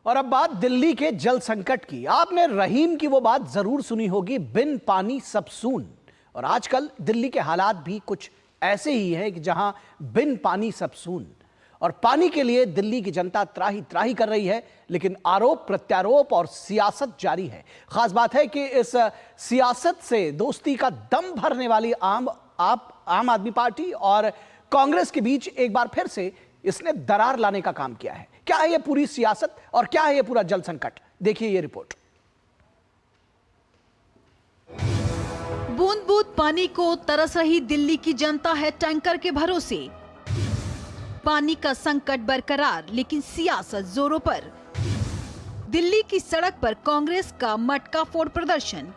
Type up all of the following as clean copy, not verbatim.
और अब बात दिल्ली के जल संकट की। आपने रहीम की वो बात जरूर सुनी होगी, बिन पानी सब सून। और आजकल दिल्ली के हालात भी कुछ ऐसे ही हैं कि जहां बिन पानी सब सून। और पानी के लिए दिल्ली की जनता त्राही त्राही कर रही है, लेकिन आरोप प्रत्यारोप और सियासत जारी है। खास बात है कि इस सियासत से दोस्ती का दम भरने वाली आम आदमी पार्टी और कांग्रेस के बीच एक बार फिर से इसने दरार लाने का काम किया है। क्या है ये पूरी सियासत और क्या है ये पूरा जल संकट? देखिए ये रिपोर्ट। बूंद बूंद पानी को तरस रही दिल्ली की जनता है टैंकर के भरोसे। पानी का संकट बरकरार, लेकिन सियासत जोरों पर। दिल्ली की सड़क पर कांग्रेस का मटका फोड़ प्रदर्शन।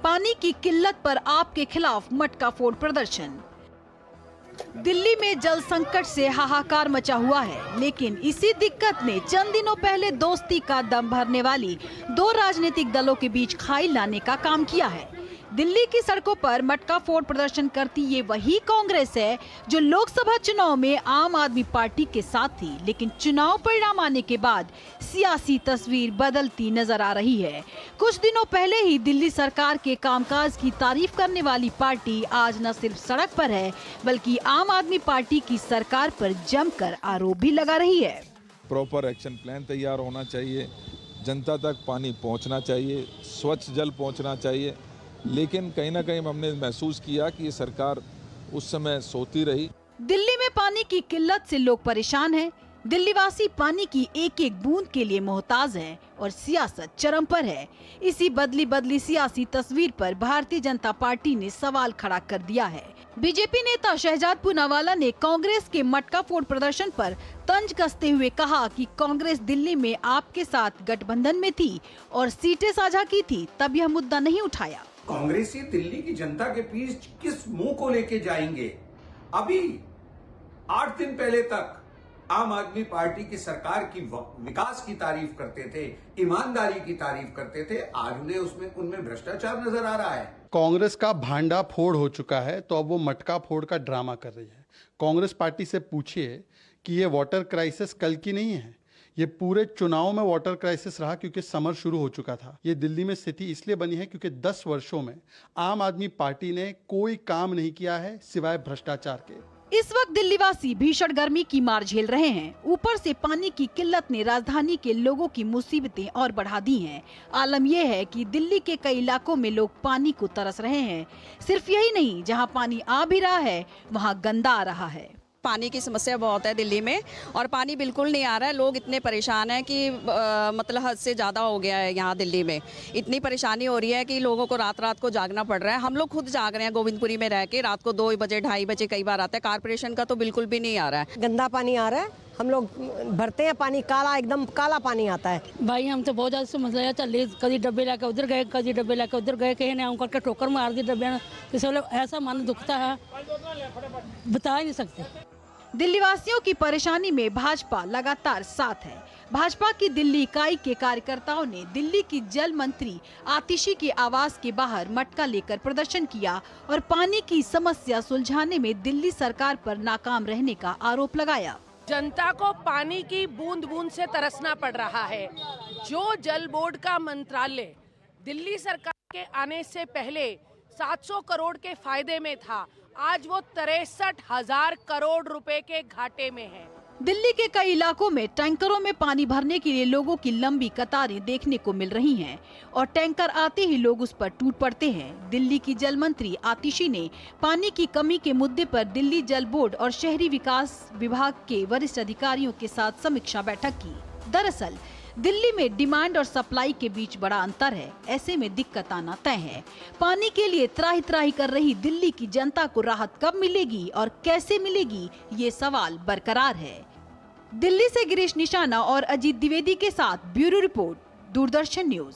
पानी की किल्लत पर आप के खिलाफ मटका फोड़ प्रदर्शन। दिल्ली में जल संकट से हाहाकार मचा हुआ है, लेकिन इसी दिक्कत ने चंद दिनों पहले दोस्ती का दम भरने वाली दो राजनीतिक दलों के बीच खाई लाने का काम किया है। दिल्ली की सड़कों पर मटका फोड़ प्रदर्शन करती ये वही कांग्रेस है जो लोकसभा चुनाव में आम आदमी पार्टी के साथ थी, लेकिन चुनाव परिणाम आने के बाद सियासी तस्वीर बदलती नजर आ रही है। कुछ दिनों पहले ही दिल्ली सरकार के कामकाज की तारीफ करने वाली पार्टी आज न सिर्फ सड़क पर है, बल्कि आम आदमी पार्टी की सरकार पर जमकर आरोप भी लगा रही है। प्रॉपर एक्शन प्लान तैयार होना चाहिए, जनता तक पानी पहुंचना चाहिए, स्वच्छ जल पहुंचना चाहिए। लेकिन कहीं ना कहीं हमने महसूस किया कि ये सरकार उस समय सोती रही। दिल्ली में पानी की किल्लत से लोग परेशान हैं। दिल्ली वासी पानी की एक एक बूंद के लिए मोहताज हैं और सियासत चरम पर है। इसी बदली सियासी तस्वीर पर भारतीय जनता पार्टी ने सवाल खड़ा कर दिया है। बीजेपी नेता शहजाद पूनावाला ने कांग्रेस के मटका फोड़ प्रदर्शन पर तंज कसते हुए कहा कि कांग्रेस दिल्ली में आपके साथ गठबंधन में थी और सीटें साझा की थी, तब यह मुद्दा नहीं उठाया। कांग्रेसी दिल्ली की जनता के बीच किस मुंह को लेके जाएंगे? अभी 8 दिन पहले तक आम आदमी पार्टी की सरकार की विकास की तारीफ करते थे, ईमानदारी की तारीफ करते थे। आज उन्हें उनमें भ्रष्टाचार नजर आ रहा है। कांग्रेस का भांडा फोड़ हो चुका है, तो अब वो मटका फोड़ का ड्रामा कर रही है। कांग्रेस पार्टी से पूछिए कि ये वाटर क्राइसिस कल की नहीं है, ये पूरे चुनाव में वाटर क्राइसिस रहा, क्योंकि समर शुरू हो चुका था। ये दिल्ली में स्थिति इसलिए बनी है क्योंकि 10 वर्षों में आम आदमी पार्टी ने कोई काम नहीं किया है सिवाय भ्रष्टाचार के। इस वक्त दिल्ली वासी भीषण गर्मी की मार झेल रहे हैं। ऊपर से पानी की किल्लत ने राजधानी के लोगों की मुसीबतें और बढ़ा दी हैं। आलम यह है कि दिल्ली के कई इलाकों में लोग पानी को तरस रहे हैं। सिर्फ यही नहीं, जहां पानी आ भी रहा है वहां गंदा आ रहा है। पानी की समस्या बहुत है दिल्ली में और पानी बिल्कुल नहीं आ रहा है। लोग इतने परेशान हैं कि मतलब हद से ज़्यादा हो गया है। यहाँ दिल्ली में इतनी परेशानी हो रही है कि लोगों को रात रात को जागना पड़ रहा है। हम लोग खुद जाग रहे हैं गोविंदपुरी में रह के। रात को 2 बजे 2:30 बजे कई बार आता है। कारपोरेशन का तो बिल्कुल भी नहीं आ रहा है। गंदा पानी आ रहा है। हम लोग भरते हैं पानी, काला एकदम काला पानी आता है। भाई हम तो बहुत ज़्यादा समस्या चल, कभी डब्बे लाके उधर गए, कभी डब्बे लाके उधर गए, कहीं ने करके ठोकर मार दी डब्बे। तो ऐसा मन दुखता है, बता ही नहीं सकते। दिल्ली वासियों की परेशानी में भाजपा लगातार साथ है। भाजपा की दिल्ली इकाई के कार्यकर्ताओं ने दिल्ली की जल मंत्री आतिशी के आवास के बाहर मटका लेकर प्रदर्शन किया और पानी की समस्या सुलझाने में दिल्ली सरकार पर नाकाम रहने का आरोप लगाया। जनता को पानी की बूंद बूंद से तरसना पड़ रहा है। जो जल बोर्ड का मंत्रालय दिल्ली सरकार के आने से पहले 700 करोड़ के फायदे में था, आज वो 63,000 करोड़ रुपए के घाटे में है। दिल्ली के कई इलाकों में टैंकरों में पानी भरने के लिए लोगों की लंबी कतारें देखने को मिल रही हैं और टैंकर आते ही लोग उस पर टूट पड़ते हैं। दिल्ली की जल मंत्री आतिशी ने पानी की कमी के मुद्दे पर दिल्ली जल बोर्ड और शहरी विकास विभाग के वरिष्ठ अधिकारियों के साथ समीक्षा बैठक की। दरअसल दिल्ली में डिमांड और सप्लाई के बीच बड़ा अंतर है। ऐसे में दिक्कत आना तय है। पानी के लिए त्राही त्राही कर रही दिल्ली की जनता को राहत कब मिलेगी और कैसे मिलेगी, ये सवाल बरकरार है। दिल्ली से गिरीश निशाना और अजीत द्विवेदी के साथ ब्यूरो रिपोर्ट, दूरदर्शन न्यूज।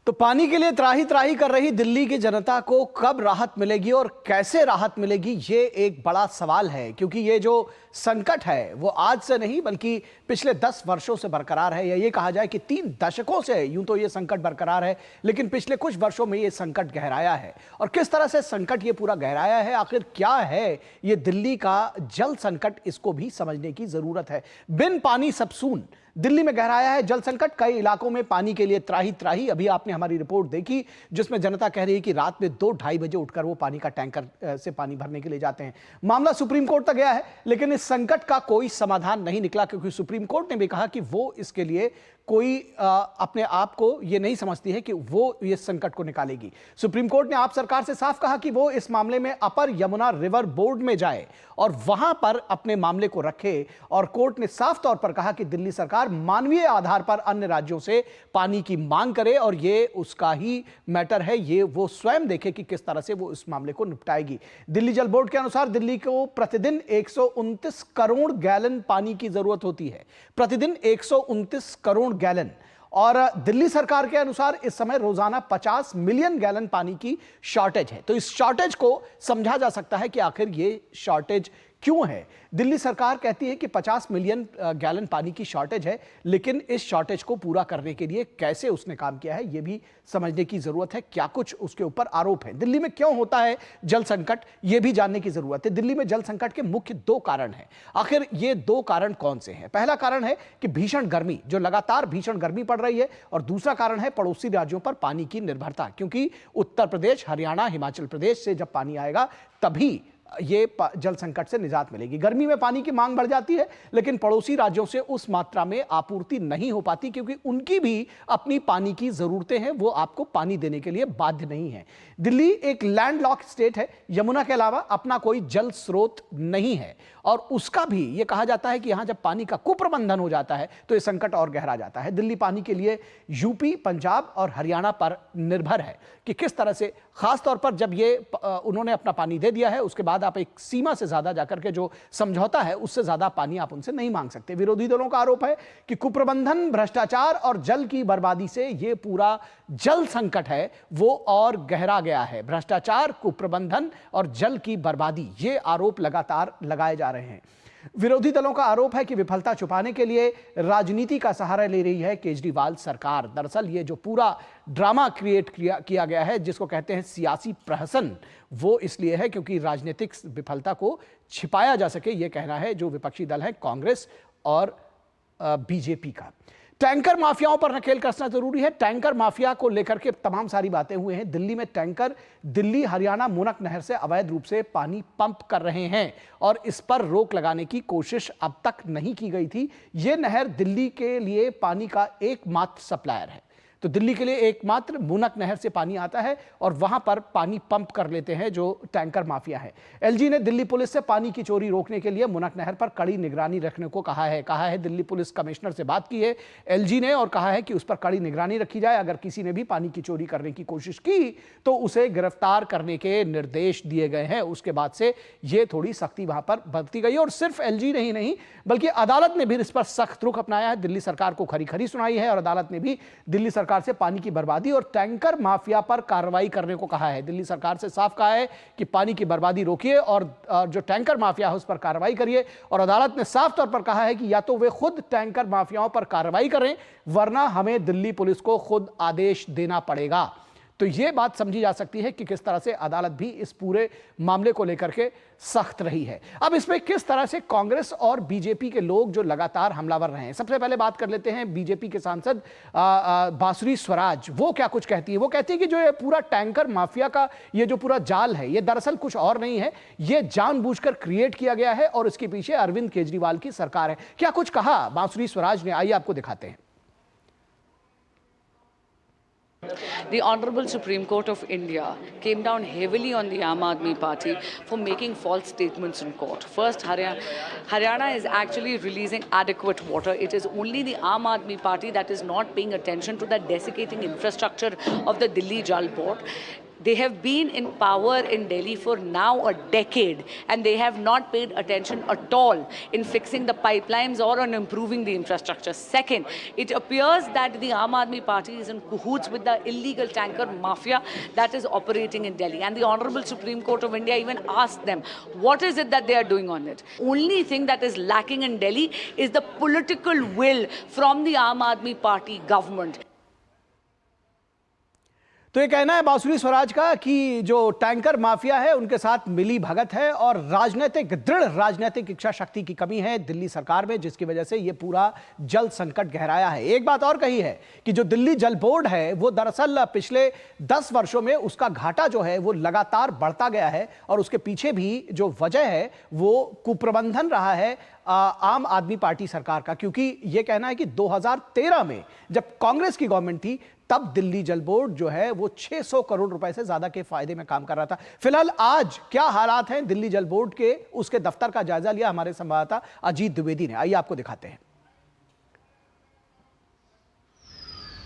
तो पानी के लिए त्राही त्राही कर रही दिल्ली की जनता को कब राहत मिलेगी और कैसे राहत मिलेगी, ये एक बड़ा सवाल है। क्योंकि ये जो संकट है वो आज से नहीं बल्कि पिछले 10 वर्षों से बरकरार है, या ये कहा जाए कि 3 दशकों से यूं तो ये संकट बरकरार है, लेकिन पिछले कुछ वर्षों में ये संकट गहराया है। और किस तरह से संकट ये पूरा गहराया है, आखिर क्या है ये दिल्ली का जल संकट, इसको भी समझने की जरूरत है। बिन पानी सब सून दिल्ली में गहराया है जल संकट। कई इलाकों में पानी के लिए त्राही त्राही। अभी आपने हमारी रिपोर्ट देखी जिसमें जनता कह रही है कि रात में 2-2:30 बजे उठकर वो पानी का टैंकर से पानी भरने के लिए जाते हैं। मामला सुप्रीम कोर्ट तक गया है, लेकिन इस संकट का कोई समाधान नहीं निकला, क्योंकि सुप्रीम कोर्ट ने भी कहा कि वो इसके लिए कोई अपने आप को ये नहीं समझती है कि वो इस संकट को निकालेगी। सुप्रीम कोर्ट ने आप सरकार से साफ कहा कि वो इस मामले में अपर यमुना रिवर बोर्ड में जाए और वहां पर अपने मामले को रखे। और कोर्ट ने साफ तौर पर कहा कि दिल्ली सरकार मानवीय आधार पर अन्य राज्यों से पानी की मांग करे और ये उसका ही मैटर है, ये वो स्वयं देखे कि किस तरह से वो इस मामले को निपटाएगी। दिल्ली जल बोर्ड के अनुसार दिल्ली को प्रतिदिन 129 करोड़ गैलन पानी की जरूरत होती है, प्रतिदिन 129 करोड़ गैलन। और दिल्ली सरकार के अनुसार इस समय रोजाना 50 मिलियन गैलन पानी की शॉर्टेज है। तो इस शॉर्टेज को समझा जा सकता है कि आखिर ये शॉर्टेज क्यों है। दिल्ली सरकार कहती है कि 50 मिलियन गैलन पानी की शॉर्टेज है, लेकिन इस शॉर्टेज को पूरा करने के लिए कैसे उसने काम किया है ये भी समझने की जरूरत है। क्या कुछ उसके ऊपर आरोप है, दिल्ली में क्यों होता है जल संकट, ये भी जानने की जरूरत है। दिल्ली में जल संकट के मुख्य 2 कारण हैं। आखिर ये 2 कारण कौन से हैं? पहला कारण है कि भीषण गर्मी, जो लगातार भीषण गर्मी पड़ रही है, और दूसरा कारण है पड़ोसी राज्यों पर पानी की निर्भरता, क्योंकि उत्तर प्रदेश, हरियाणा, हिमाचल प्रदेश से जब पानी आएगा तभी ये जल संकट से निजात मिलेगी। गर्मी में पानी की मांग बढ़ जाती है, लेकिन पड़ोसी राज्यों से उस मात्रा में आपूर्ति नहीं हो पाती, क्योंकि उनकी भी अपनी पानी की जरूरतें हैं, वो आपको पानी देने के लिए बाध्य नहीं है। दिल्ली एक लैंडलॉक स्टेट है, यमुना के अलावा अपना कोई जल स्रोत नहीं है, और उसका भी ये कहा जाता है कि यहां जब पानी का कुप्रबंधन हो जाता है तो ये संकट और गहरा जाता है। दिल्ली पानी के लिए यूपी, पंजाब और हरियाणा पर निर्भर है कि किस तरह से, खासतौर पर जब ये उन्होंने अपना पानी दे दिया है उसके बाद आप एक सीमा से ज्यादा जाकर के जो समझौता है उससे ज्यादा पानी आप उनसे नहीं मांग सकते। विरोधी दलों का आरोप है कि कुप्रबंधन, भ्रष्टाचार और जल की बर्बादी से ये पूरा जल संकट है वो और गहरा गया है। भ्रष्टाचार, कुप्रबंधन और जल की बर्बादी, ये आरोप लगातार लगाए जा रहे हैं। विरोधी दलों का आरोप है कि विफलता छुपाने के लिए राजनीति का सहारा ले रही है केजरीवाल सरकार। दरअसल ये जो पूरा ड्रामा क्रिएट किया गया है, जिसको कहते हैं सियासी प्रहसन, वो इसलिए है क्योंकि राजनीतिक विफलता को छिपाया जा सके, ये कहना है जो विपक्षी दल है कांग्रेस और बीजेपी का। टैंकर माफियाओं पर नकेल कसना जरूरी है। टैंकर माफिया को लेकर के तमाम सारी बातें हुए हैं। दिल्ली में टैंकर दिल्ली हरियाणा मुनक नहर से अवैध रूप से पानी पंप कर रहे हैं और इस पर रोक लगाने की कोशिश अब तक नहीं की गई थी। यह नहर दिल्ली के लिए पानी का एकमात्र सप्लायर है। तो दिल्ली के लिए एकमात्र मुनक नहर से पानी आता है और वहां पर पानी पंप कर लेते हैं जो टैंकर माफिया है। एलजी ने दिल्ली पुलिस से पानी की चोरी रोकने के लिए मुनक नहर पर कड़ी निगरानी रखने को कहा है दिल्ली पुलिस कमिश्नर से बात की है एलजी ने और कहा है कि उस पर कड़ी निगरानी रखी जाए। अगर किसी ने भी पानी की चोरी करने की कोशिश की तो उसे गिरफ्तार करने के निर्देश दिए गए हैं। उसके बाद से यह थोड़ी सख्ती वहां पर बरती गई और सिर्फ एलजी नहीं बल्कि अदालत ने भी इस पर सख्त रुख अपनाया है। दिल्ली सरकार को खरी खरी सुनाई है और अदालत ने भी दिल्ली सरकार से पानी की बर्बादी और टैंकर माफिया पर कार्रवाई करने को कहा है। दिल्ली सरकार से साफ कहा है कि पानी की बर्बादी रोकिए और जो टैंकर माफिया है उस पर कार्रवाई करिए। और अदालत ने साफ तौर पर कहा है कि या तो वे खुद टैंकर माफियाओं पर कार्रवाई करें वरना हमें दिल्ली पुलिस को खुद आदेश देना पड़ेगा। तो यह बात समझी जा सकती है कि किस तरह से अदालत भी इस पूरे मामले को लेकर के सख्त रही है। अब इसमें किस तरह से कांग्रेस और बीजेपी के लोग जो लगातार हमलावर रहे हैं, सबसे पहले बात कर लेते हैं बीजेपी के सांसद बांसुरी स्वराज। वो क्या कुछ कहती है? वो कहती है कि जो ये पूरा टैंकर माफिया का ये जो पूरा जाल है ये दरअसल कुछ और नहीं है, ये जानबूझकर क्रिएट किया गया है और इसके पीछे अरविंद केजरीवाल की सरकार है। क्या कुछ कहा बांसुरी स्वराज ने, आइए आपको दिखाते हैं। The Honorable Supreme Court of India came down heavily on the Aam Aadmi Party for making false statements in court. First, Haryana is actually releasing adequate water. It is only the Aam Aadmi Party that is not paying attention to the desiccating infrastructure of the Delhi Jal Board. They have been in power in Delhi for now a decade, and they have not paid attention at all in fixing the pipelines or on improving the infrastructure. Second, it appears that the Aam Aadmi Party is in cahoots with the illegal tanker mafia that is operating in Delhi. And the Honorable Supreme Court of India even asked them, what is it that they are doing on it? Only thing that is lacking in Delhi is the political will from the Aam Aadmi Party government. तो ये कहना है बांसुरी स्वराज का कि जो tanker mafia है उनके साथ मिली भगत है और दृढ़ राजनीतिक इच्छा शक्ति की कमी है दिल्ली सरकार में, जिसकी वजह से ये पूरा जल संकट गहराया है। एक बात और कही है कि जो दिल्ली जल बोर्ड है वो दरअसल पिछले 10 वर्षों में उसका घाटा जो है वो लगातार बढ़ता गया है और उसके पीछे भी जो वजह है वो कुप्रबंधन रहा है आम आदमी पार्टी सरकार का, क्योंकि यह कहना है कि 2013 में जब कांग्रेस की गवर्नमेंट थी तब दिल्ली जल बोर्ड जो है वो 600 करोड़ रुपए से ज्यादा के फायदे में काम कर रहा था। फिलहाल आज क्या हालात हैं दिल्ली जल बोर्ड के, उसके दफ्तर का जायजा लिया हमारे संवाददाता अजीत द्विवेदी ने। आइए आपको दिखाते हैं।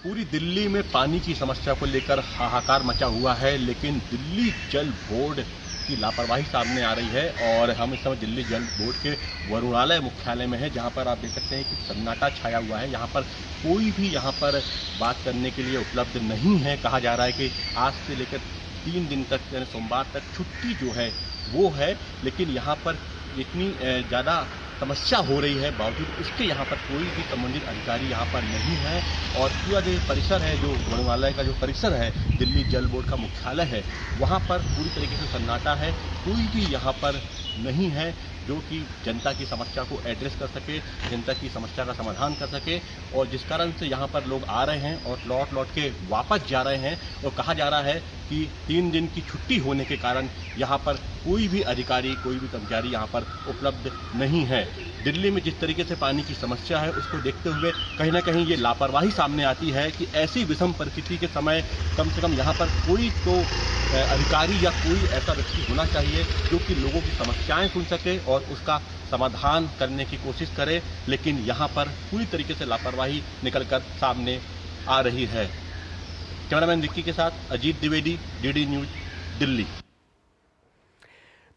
पूरी दिल्ली में पानी की समस्या को लेकर हाहाकार मचा हुआ है, लेकिन दिल्ली जल बोर्ड की लापरवाही सामने आ रही है। और हम इस समय दिल्ली जल बोर्ड के वरुणालय मुख्यालय में है, जहां पर आप देख सकते हैं कि सन्नाटा छाया हुआ है। यहां पर कोई भी यहां पर बात करने के लिए उपलब्ध नहीं है। कहा जा रहा है कि आज से लेकर 3 दिन तक यानी सोमवार तक छुट्टी जो है वो है, लेकिन यहां पर इतनी ज़्यादा समस्या हो रही है बावजूद इसके यहाँ पर कोई भी संबंधित अधिकारी यहाँ पर नहीं है। और पूरा जो परिसर है, जो वरुणालय का जो परिसर है, दिल्ली जल बोर्ड का मुख्यालय है, वहाँ पर पूरी तरीके से सन्नाटा है। कोई भी यहाँ पर नहीं है जो कि जनता की समस्या को एड्रेस कर सके, जनता की समस्या का समाधान कर सके। और जिस कारण से यहाँ पर लोग आ रहे हैं और लौट के वापस जा रहे हैं। और कहा जा रहा है कि 3 दिन की छुट्टी होने के कारण यहाँ पर कोई भी अधिकारी, कोई भी कर्मचारी यहाँ पर उपलब्ध नहीं है। दिल्ली में जिस तरीके से पानी की समस्या है उसको देखते हुए कहीं ना कहीं ये लापरवाही सामने आती है कि ऐसी विषम परिस्थिति के समय कम से कम यहाँ पर कोई तो अधिकारी या कोई ऐसा व्यक्ति होना चाहिए जो कि लोगों की समस्याएं सुन सके और उसका समाधान करने की कोशिश करे। लेकिन यहाँ पर पूरी तरीके से लापरवाही निकलकर सामने आ रही है। कैमरामैन विक्की के साथ अजीत द्विवेदी, डीडी न्यूज, दिल्ली।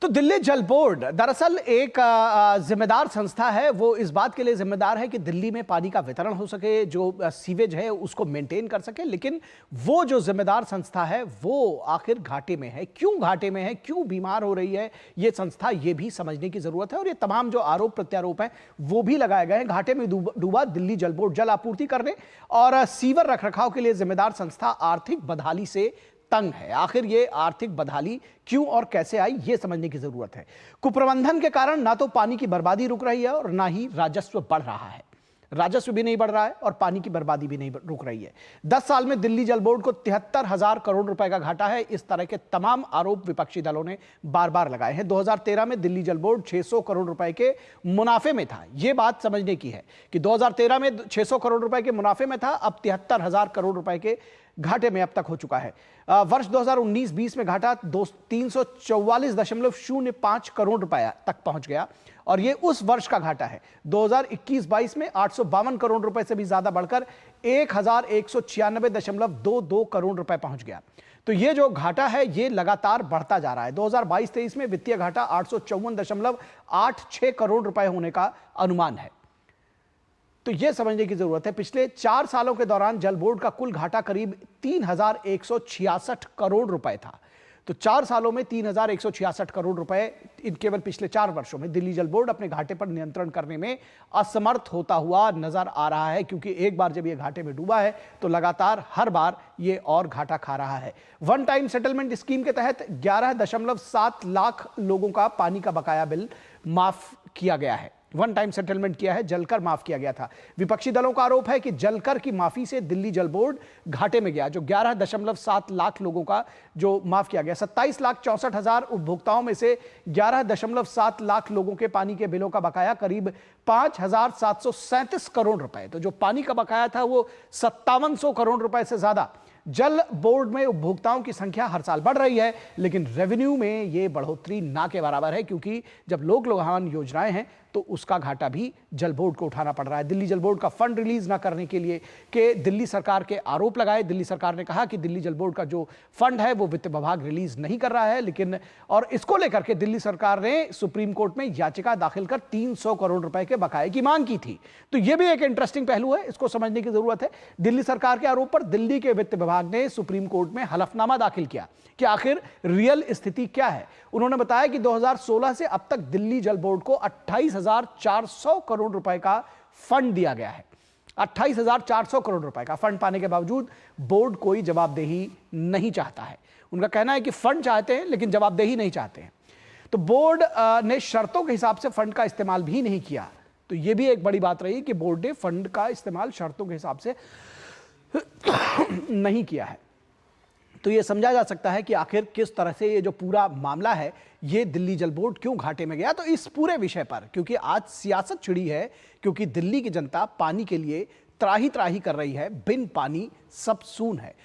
तो दिल्ली जल बोर्ड दरअसल एक जिम्मेदार संस्था है। वो इस बात के लिए जिम्मेदार है कि दिल्ली में पानी का वितरण हो सके, जो सीवेज है उसको मेंटेन कर सके। लेकिन वो जो जिम्मेदार संस्था है वो आखिर घाटे में है। क्यों घाटे में है, क्यों बीमार हो रही है ये संस्था, ये भी समझने की जरूरत है। और ये तमाम जो आरोप प्रत्यारोप हैं वो भी लगाए गए हैं। घाटे में डूबा दिल्ली जल बोर्ड जल आपूर्ति करने और सीवर रखरखाव के लिए जिम्मेदार संस्था आर्थिक बदहाली से तंग है। आखिर ये आर्थिक बदहाली क्यों और कैसे आई ये समझने की जरूरत है। कुप्रबंधन के कारण ना तो पानी की बर्बादी रुक रही है और ना ही राजस्व बढ़ रहा है। राजस्व भी नहीं बढ़ रहा है और पानी की बर्बादी भी नहीं रुक रही है। 10 साल में दिल्ली जल बोर्ड को 73,000 करोड़ रुपए का घाटा है। इस तरह के तमाम आरोप विपक्षी दलों ने बार बार लगाए हैं। 2013 में दिल्ली जल बोर्ड 600 करोड़ रुपए के मुनाफे में था। यह बात समझने की है कि 2013 में 600 करोड़ रुपए के मुनाफे में था, अब 73,000 करोड़ रुपए के घाटे में अब तक हो चुका है। वर्ष 2019-20 में घाटा 344.05 करोड़ रुपए तक पहुंच गया और यह उस वर्ष का घाटा है। 2021-22 में 852 करोड़ रुपए से भी ज्यादा बढ़कर 1196.22 करोड़ रुपए पहुंच गया। तो ये जो घाटा है ये लगातार बढ़ता जा रहा है। 2022-23 में वित्तीय घाटा 854.86 करोड़ रुपए होने का अनुमान है। तो यह समझने की जरूरत है पिछले 4 सालों के दौरान जल बोर्ड का कुल घाटा करीब 3,166 करोड़ रुपए था। तो 4 सालों में 3,166 करोड़ रुपए इन केवल पिछले 4 वर्षों में दिल्ली जल बोर्ड अपने घाटे पर नियंत्रण करने में असमर्थ होता हुआ नजर आ रहा है, क्योंकि एक बार जब यह घाटे में डूबा है तो लगातार हर बार यह और घाटा खा रहा है। वन टाइम सेटलमेंट स्कीम के तहत 11.7 लाख लोगों का पानी का बकाया बिल माफ किया गया है। वन टाइम सेटलमेंट किया है, जलकर माफ किया गया था। विपक्षी दलों का आरोप है कि जलकर की माफी से दिल्ली जल बोर्ड घाटे में गया। जो 11.7 लाख लोगों का जो माफ किया गया, 27,64,000 उपभोक्ताओं में से 11.7 लाख लोगों के पानी के बिलों का बकाया करीब 5,737 करोड़ रुपए। तो जो पानी का बकाया था वो 5700 करोड़ रुपए से ज्यादा। जल बोर्ड में उपभोक्ताओं की संख्या हर साल बढ़ रही है, लेकिन रेवेन्यू में यह बढ़ोतरी ना के बराबर है, क्योंकि जब लोक लुभावन योजनाएं हैं तो उसका घाटा भी जल बोर्ड को उठाना पड़ रहा है। दिल्ली जल बोर्ड का फंड रिलीज ना करने के लिए कि दिल्ली सरकार के आरोप लगाए। दिल्ली सरकार ने कहा कि दिल्ली जल बोर्ड का जो फंड है वो वित्त विभाग रिलीज नहीं कर रहा है, लेकिन और इसको लेकर के दिल्ली सरकार ने सुप्रीम कोर्ट में याचिका दाखिल कर 300 करोड़ रुपए के बकाये की मांग की थी। तो यह भी एक इंटरेस्टिंग पहलू है, इसको समझने की जरूरत है। दिल्ली सरकार के आरोप पर दिल्ली के वित्त विभाग ने सुप्रीम कोर्ट में हलफनामा दाखिल किया कि आखिर रियल स्थिति क्या है। उन्होंने बताया कि 2016 से अब तक दिल्ली जल बोर्ड को 28,400 करोड़ रुपए का फंड दिया गया है। 28,400 करोड़ रुपए का फंड पाने के बावजूद बोर्ड कोई जवाबदेही नहीं चाहता है। उनका कहना है कि फंड चाहते हैं लेकिन जवाबदेही नहीं चाहते हैं। तो बोर्ड ने शर्तों के हिसाब से फंड का इस्तेमाल भी नहीं किया। तो यह भी एक बड़ी बात रही कि बोर्ड ने फंड का इस्तेमाल शर्तों के हिसाब से नहीं किया है। तो यह समझा जा सकता है कि आखिर किस तरह से ये जो पूरा मामला है ये दिल्ली जल बोर्ड क्यों घाटे में गया। तो इस पूरे विषय पर क्योंकि आज सियासत छिड़ी है, क्योंकि दिल्ली की जनता पानी के लिए त्राही त्राही कर रही है, बिन पानी सब सून है।